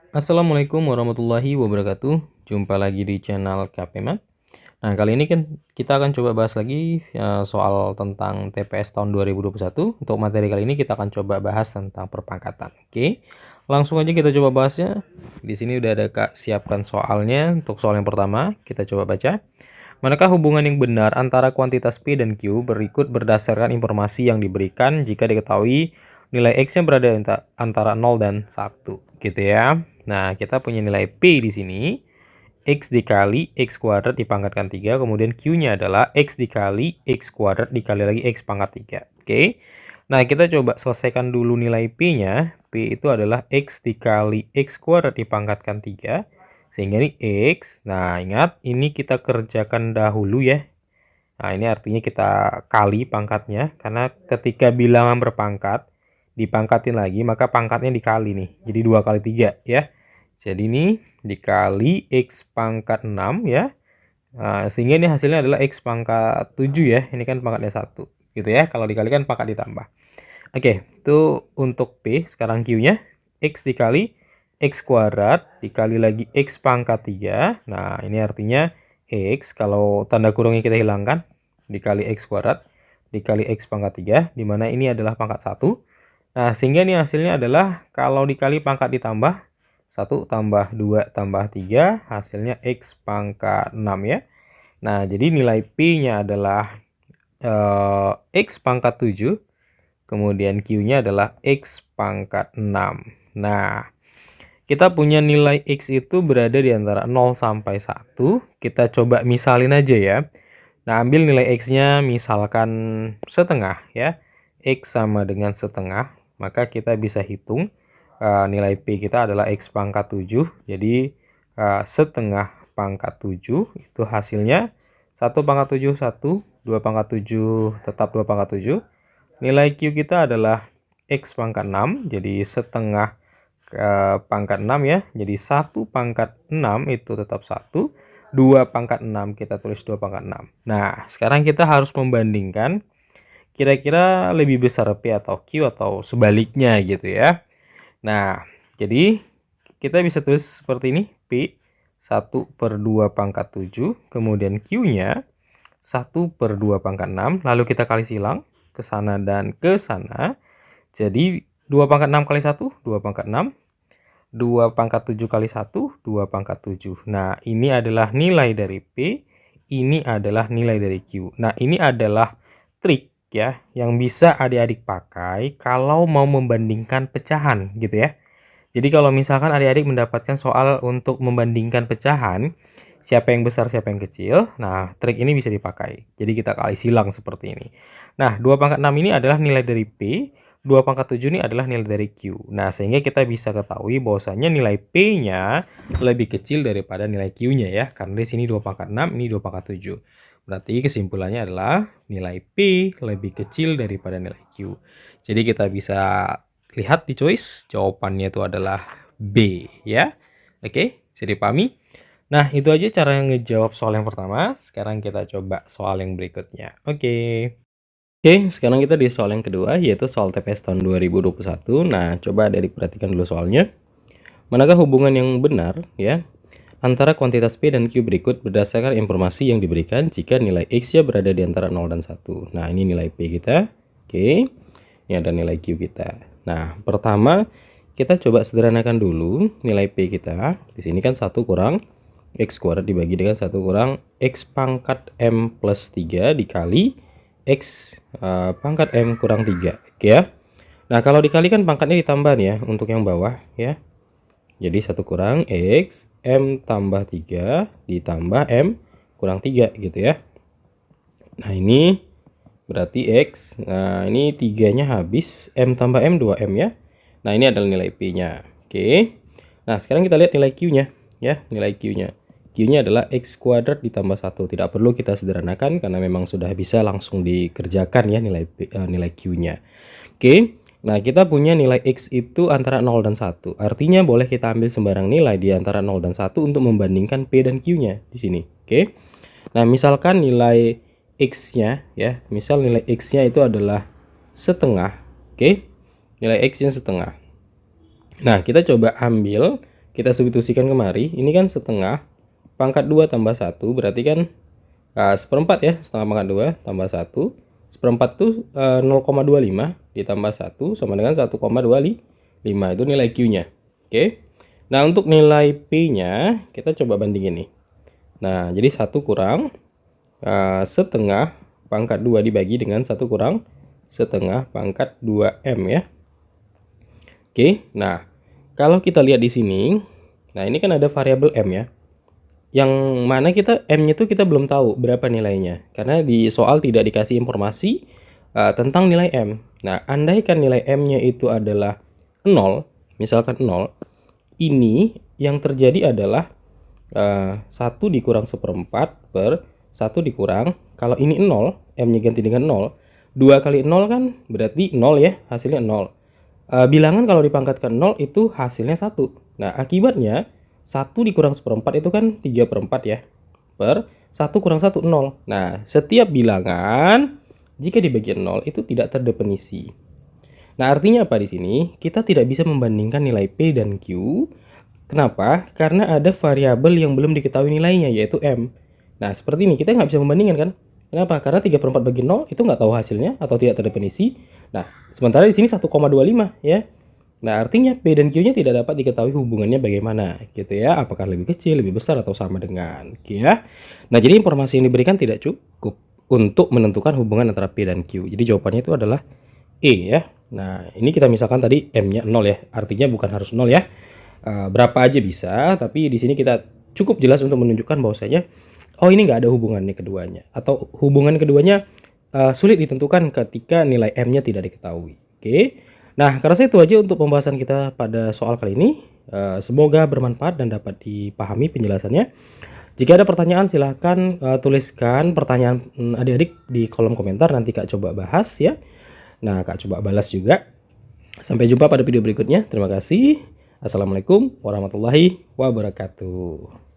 Assalamualaikum warahmatullahi wabarakatuh. Jumpa lagi di channel KPMat. Nah, kali ini kan kita akan coba bahas lagi soal tentang TPS tahun 2021. Untuk materi kali ini kita akan coba bahas tentang perpangkatan. Oke. Langsung aja kita coba bahasnya. Di sini udah ada Kak siapkan soalnya. Untuk soal yang pertama, kita coba baca. Manakah hubungan yang benar antara kuantitas P dan Q berikut berdasarkan informasi yang diberikan jika diketahui nilai X-nya berada antara 0 dan 1, gitu ya. Nah, kita punya nilai P di sini. X dikali X kuadrat dipangkatkan 3, kemudian Q-nya adalah X dikali X kuadrat dikali lagi X pangkat 3. Oke. Nah, kita coba selesaikan dulu nilai P-nya. P itu adalah X dikali X kuadrat dipangkatkan 3. Sehingga ini X. Nah, ingat ini kita kerjakan dahulu ya. Nah, ini artinya kita kali pangkatnya. Karena ketika bilangan berpangkat, dipangkatin lagi, maka pangkatnya dikali nih. Jadi 2 kali 3 ya. Jadi ini dikali X pangkat 6 ya. Nah, sehingga ini hasilnya adalah X pangkat 7 ya. Ini kan pangkatnya 1. Gitu ya. Kalau dikalikan pangkat ditambah. Oke, itu untuk P. Sekarang Q-nya. X dikali X kuadrat dikali lagi X pangkat 3. Nah, ini artinya X, kalau tanda kurungnya kita hilangkan, dikali X kuadrat dikali X pangkat 3, dimana ini adalah pangkat 1. Nah, sehingga ini hasilnya adalah kalau dikali pangkat ditambah, 1 tambah 2 tambah 3, hasilnya X pangkat 6 ya. Nah, jadi nilai P-nya adalah X pangkat 7. Kemudian Q-nya adalah X pangkat 6. Nah, kita punya nilai X itu berada di antara 0 sampai 1. Kita coba misalin aja ya. Nah, ambil nilai X-nya misalkan setengah ya. X sama dengan setengah. Maka kita bisa hitung nilai P kita adalah X pangkat 7. Jadi setengah pangkat 7 itu hasilnya 1 pangkat 7, 1. 2 pangkat 7 tetap 2 pangkat 7. Nilai Q kita adalah X pangkat 6, jadi setengah pangkat 6 ya. Jadi 1 pangkat 6 itu tetap 1. 2 pangkat 6 kita tulis 2 pangkat 6. Nah, sekarang kita harus membandingkan kira-kira lebih besar P atau Q atau sebaliknya gitu ya. Nah, jadi kita bisa tulis seperti ini. P 1/2 pangkat 7. Kemudian Q-nya 1/2 pangkat 6. Lalu kita kali silang ke sana dan ke sana. Jadi 2 pangkat 6 kali 1, 2 pangkat 6. 2 pangkat 7 kali 1, 2 pangkat 7. Nah, ini adalah nilai dari P. Ini adalah nilai dari Q. Nah, ini adalah trik ya yang bisa adik-adik pakai kalau mau membandingkan pecahan gitu ya. Jadi kalau misalkan adik-adik mendapatkan soal untuk membandingkan pecahan, siapa yang besar, siapa yang kecil. Nah, trik ini bisa dipakai. Jadi kita kali silang seperti ini. Nah, 2 pangkat 6 ini adalah nilai dari P. 2 pangkat 7 ini adalah nilai dari Q. Nah, sehingga kita bisa ketahui bahwasanya nilai P-nya lebih kecil daripada nilai Q-nya ya. Karena di sini 2 pangkat 6, ini 2 pangkat 7. Berarti kesimpulannya adalah nilai P lebih kecil daripada nilai Q. Jadi kita bisa lihat di choice, jawabannya itu adalah B ya. Oke, bisa dipahami? Nah, itu aja cara ngejawab soal yang pertama. Sekarang kita coba soal yang berikutnya. Oke. Oke, sekarang kita di soal yang kedua, yaitu soal TPS tahun 2021. Nah, coba adik perhatikan dulu soalnya. Manakah hubungan yang benar ya antara kuantitas P dan Q berikut berdasarkan informasi yang diberikan jika nilai X-nya berada di antara 0 dan 1. Nah, ini nilai P kita. Oke, ini ada nilai Q kita. Nah, pertama kita coba sederhanakan dulu nilai P kita. Di sini kan 1 kurang X kuadrat dibagi dengan 1 kurang X pangkat M plus 3 dikali X pangkat M kurang 3. Oke ya. Nah, kalau dikalikan pangkatnya ditambah nih ya untuk yang bawah ya. Jadi 1 kurang X M tambah 3 ditambah M kurang 3 gitu ya. Nah, ini berarti X. Nah, ini 3-nya habis. M tambah M 2M ya. Nah, ini adalah nilai P-nya. Oke. Nah, sekarang kita lihat nilai Q-nya ya. Nilai Q-nya. Q-nya adalah X kuadrat ditambah 1. Tidak perlu kita sederhanakan karena memang sudah bisa langsung dikerjakan ya nilai Q-nya. Oke. Nah, kita punya nilai X itu antara 0 dan 1. Artinya boleh kita ambil sembarang nilai di antara 0 dan 1 untuk membandingkan P dan Q-nya di sini. Oke. Nah, misalkan nilai X-nya ya. Misal nilai X-nya itu adalah setengah. Oke. Nilai X-nya setengah. Nah, kita coba ambil kita substitusikan kemari. Ini kan setengah pangkat 2 tambah 1 berarti kan seperempat ya. Setengah pangkat 2 tambah 1. Seperempat tuh 0,25 ditambah 1 sama dengan 1,25. Itu nilai Q-nya. Oke. Nah, untuk nilai P-nya kita coba bandingin nih. Nah, jadi 1 kurang setengah pangkat 2 dibagi dengan 1 kurang setengah pangkat 2M ya. Oke. Nah, kalau kita lihat di sini, nah ini kan ada variabel M ya. Yang mana kita M-nya itu kita belum tahu berapa nilainya. Karena di soal tidak dikasih informasi tentang nilai M. Nah, andaikan nilai M-nya itu adalah 0, misalkan 0, ini yang terjadi adalah 1 dikurang seperempat per 1 dikurang, kalau ini 0, M-nya ganti dengan 0, 2 kali 0 kan berarti 0 ya, hasilnya 0. Bilangan kalau dipangkatkan 0 itu hasilnya 1. Nah, akibatnya 1 dikurang seperempat itu kan 3/4 ya, per 1 kurang 1, 0. Nah, setiap bilangan jika dibagi 0 itu tidak terdefinisi. Nah, artinya apa di sini? Kita tidak bisa membandingkan nilai P dan Q. Kenapa? Karena ada variabel yang belum diketahui nilainya, yaitu M. Nah, seperti ini, kita nggak bisa membandingkan kan? Kenapa? Karena 3/4 bagi 0 itu nggak tahu hasilnya atau tidak terdefinisi. Nah, sementara di sini 1,25 ya. Nah, artinya P dan Q-nya tidak dapat diketahui hubungannya bagaimana gitu ya. Apakah lebih kecil, lebih besar, atau sama dengan gitu ya. Nah, jadi informasi yang diberikan tidak cukup untuk menentukan hubungan antara P dan Q. Jadi jawabannya itu adalah E ya. Nah, ini kita misalkan tadi M-nya 0 ya. Artinya bukan harus 0 ya. Berapa aja bisa, tapi di sini kita cukup jelas untuk menunjukkan bahwasanya oh ini nggak ada hubungannya keduanya, atau hubungan keduanya sulit ditentukan ketika nilai M-nya tidak diketahui. Oke. Nah, karena itu aja untuk pembahasan kita pada soal kali ini. Semoga bermanfaat dan dapat dipahami penjelasannya. Jika ada pertanyaan silahkan tuliskan pertanyaan adik-adik di kolom komentar, nanti Kak coba bahas ya. Nah, Kak coba balas juga. Sampai jumpa pada video berikutnya. Terima kasih. Assalamualaikum warahmatullahi wabarakatuh.